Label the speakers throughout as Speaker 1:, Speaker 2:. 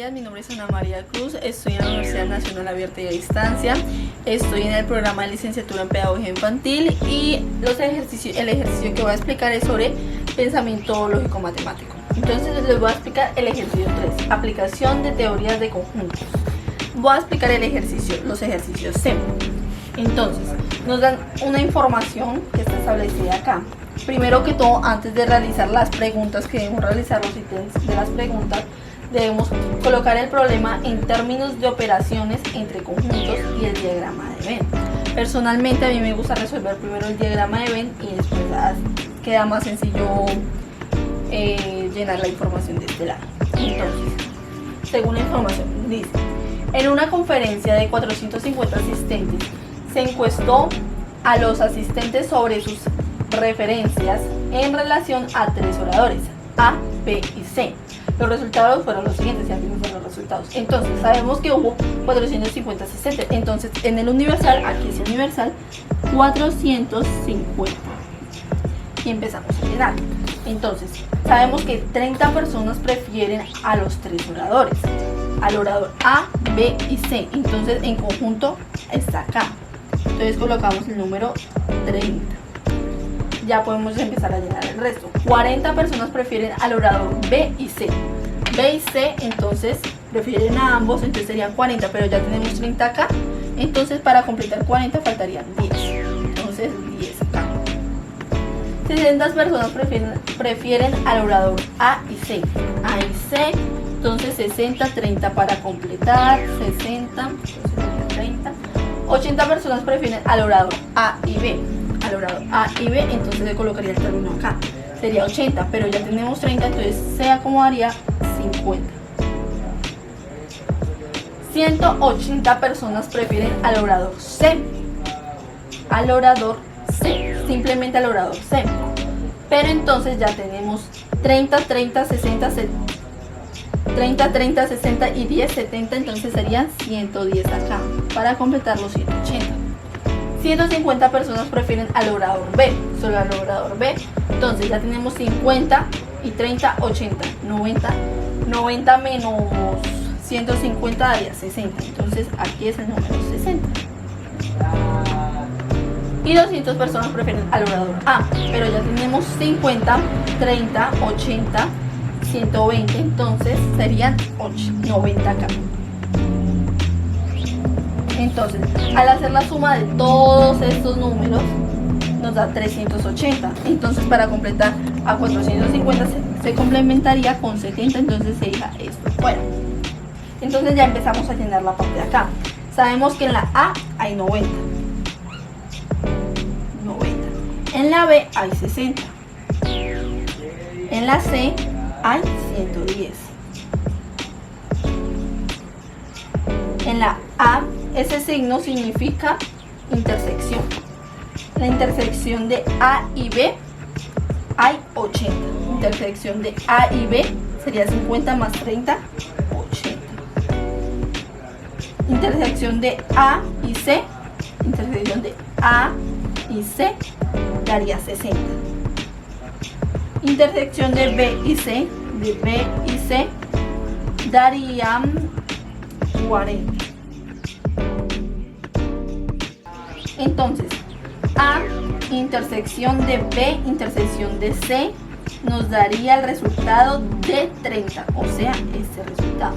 Speaker 1: días, mi nombre es Ana María Cruz, estoy en la Universidad Nacional Abierta y a Distancia, estoy en el programa de licenciatura en Pedagogía Infantil y el ejercicio que voy a explicar es sobre pensamiento lógico-matemático. Entonces les voy a explicar el ejercicio 3, aplicación de teorías de conjuntos. Voy a explicar los ejercicios C. Entonces, nos dan una información que está establecida acá. Primero que todo, antes de realizar las preguntas, que debemos realizar los ítems de las preguntas, debemos colocar el problema en términos de operaciones entre conjuntos y el diagrama de Venn. Personalmente a mí me gusta resolver primero el diagrama de Venn y después queda más sencillo llenar la información de este lado. Entonces, según la información, dice: en una conferencia de 450 asistentes, se encuestó a los asistentes sobre sus referencias en relación a 3 oradores, A, B y C. Los resultados fueron los siguientes, ya vimos los resultados. Entonces, sabemos que hubo 450 asistentes. Entonces, en el universal, aquí es universal, 450. Y empezamos a llenar. Entonces, sabemos que 30 personas prefieren a los 3 oradores, al orador A, B y C. Entonces, en conjunto está acá. Entonces, colocamos el número 30. Ya podemos empezar a llenar el resto. 40 personas prefieren al orador B y C. B y C, entonces, prefieren a ambos, entonces serían 40, pero ya tenemos 30 acá. Entonces, para completar 40 faltarían 10. Entonces, 10 acá. 60 personas prefieren al orador A y C. A y C, entonces 60, 30 para completar, 60, entonces 30. 80 personas prefieren al orador A y B. Al orador A y B, entonces le colocaría el término acá. Sería 80, pero ya tenemos 30, entonces se acomodaría 50. 180 personas prefieren al orador C. Al orador C, simplemente al orador C. Pero entonces ya tenemos 30, 30, 60, 30, 30, 60 y 10, 70, entonces serían 110 acá, para completar los 180. 150 personas prefieren al orador B, solo al orador B, entonces ya tenemos 50 y 30, 80, 90, 90 menos 150 daría 60, entonces aquí es el número 60. Y 200 personas prefieren al orador A, pero ya tenemos 50, 30, 80, 120, entonces serían 90 acá. Entonces, al hacer la suma de todos estos números, nos da 380. Entonces, para completar a 450 se complementaría con 70, entonces se deja esto fuera. Entonces ya empezamos a llenar la parte de acá. Sabemos que en la A hay 90. En la B hay 60. En la C hay 110. En la A, ese signo significa intersección. La intersección de A y B hay 80. Intersección de A y B sería 50 más 30, 80. Intersección de A y C, intersección de A y C daría 60. Intersección de B y C darían 40. Entonces, A intersección de B intersección de C nos daría el resultado de 30, o sea, este resultado.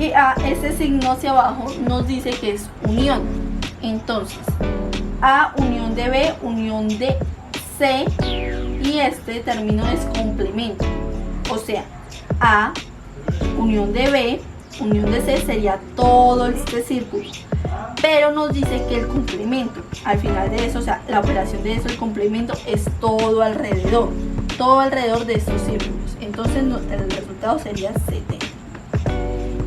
Speaker 1: Y a ese signo hacia abajo nos dice que es unión. Entonces, A unión de B, unión de C, y este término es complemento. O sea, A unión de B, unión de C sería todo este círculo. Pero nos dice que el complemento, al final de eso, o sea, la operación de eso, el complemento es todo alrededor de estos círculos. Entonces, el resultado sería 70.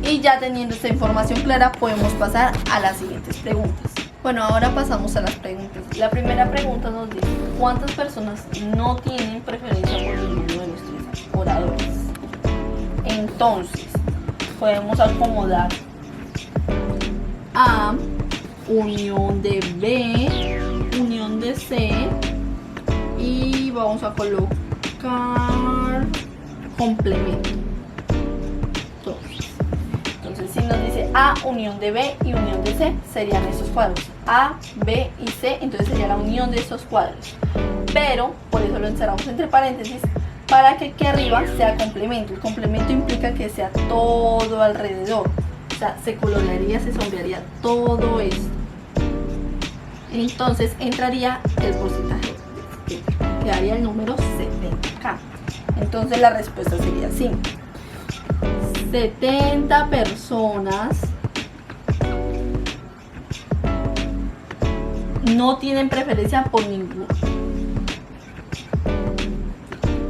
Speaker 1: Y ya teniendo esta información clara, podemos pasar a las siguientes preguntas. Bueno, ahora pasamos a las preguntas. La primera pregunta nos dice: ¿cuántas personas no tienen preferencia por ninguno de los 3 oradores? Entonces, podemos acomodar A, unión de B, unión de C, y vamos a colocar complemento. Entonces si nos dice A unión de B y unión de C, serían esos cuadros. A, B y C, entonces sería la unión de esos cuadros. Pero, por eso lo encerramos entre paréntesis, para que aquí arriba sea complemento. El complemento implica que sea todo alrededor. O sea, se colorearía, se sombrearía todo esto. Entonces entraría el porcentaje, quedaría el número 70 acá. Entonces la respuesta sería así: 70 personas no tienen preferencia por ninguno.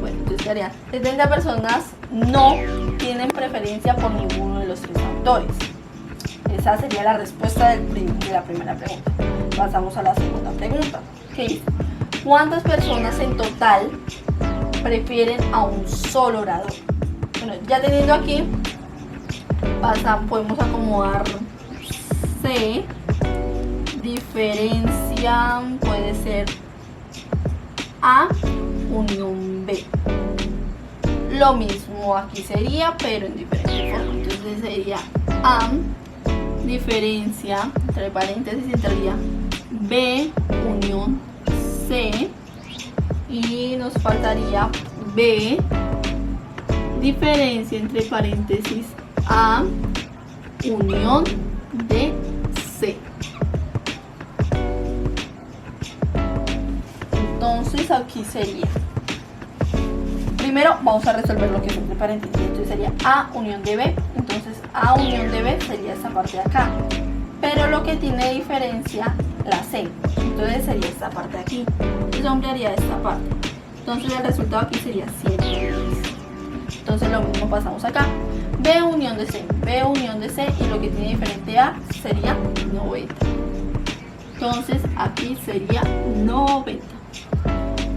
Speaker 1: Bueno, entonces quedaría 70 personas no tienen preferencia por ninguno de los tres autores. Esa sería la respuesta de la primera pregunta. Pasamos a la segunda pregunta, que dice: ¿cuántas personas en total prefieren a un solo orador? Bueno, ya teniendo aquí, podemos acomodar C, diferencia puede ser A unión B. Lo mismo aquí sería, pero en diferente forma. Entonces sería A, diferencia, entre paréntesis entraría B unión C, y nos faltaría B, diferencia, entre paréntesis, A unión de C. Entonces aquí sería, primero vamos a resolver lo que es entre paréntesis. Entonces sería A unión de B. Entonces A unión de B sería esta parte de acá, pero lo que tiene diferencia la C, entonces sería esta parte de aquí, y sombrearía esta parte. Entonces el resultado aquí sería 110. Entonces lo mismo pasamos acá, B unión de C, B unión de C, y lo que tiene diferente A sería 90. Entonces aquí sería 90.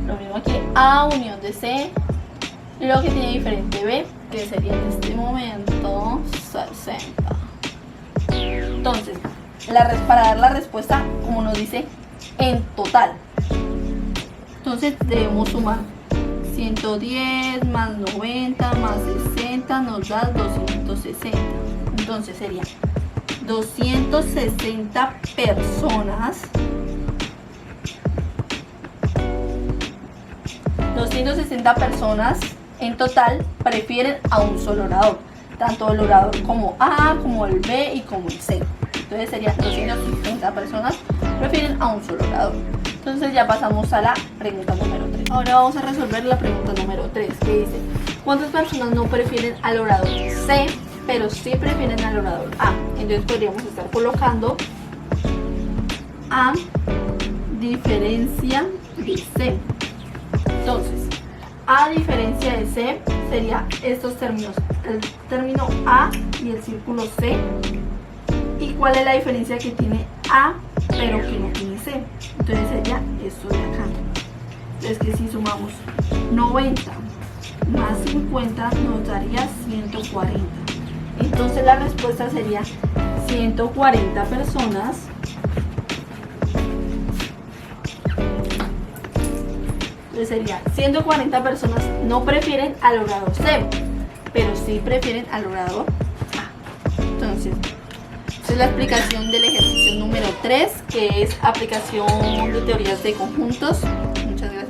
Speaker 1: Lo mismo aquí, A unión de C, y lo que tiene diferente B, que sería en este momento 60. Entonces, para dar la respuesta, como nos dice, en total. Entonces debemos sumar 110 más 90 más 60 nos da 260. Entonces sería 260 personas. 260 personas en total prefieren a un solo orador, tanto el orador como A, como el B y como el C. Entonces serían 260 personas prefieren a un solo orador. Entonces ya pasamos a la pregunta número 3. Ahora vamos a resolver la pregunta número 3, que dice: ¿cuántas personas no prefieren al orador C, pero sí prefieren al orador A? Entonces podríamos estar colocando A diferencia de C. Entonces, A diferencia de C sería estos términos, el término A y el círculo C. ¿Y cuál es la diferencia que tiene A pero que no tiene C? Entonces sería esto de acá. Entonces que si sumamos 90 más 50 nos daría 140. Entonces la respuesta sería 140 personas Entonces sería 140 personas no prefieren al orador C, pero sí prefieren al orador A. Entonces, esta es la explicación del ejercicio número 3, que es aplicación de teorías de conjuntos. Muchas gracias.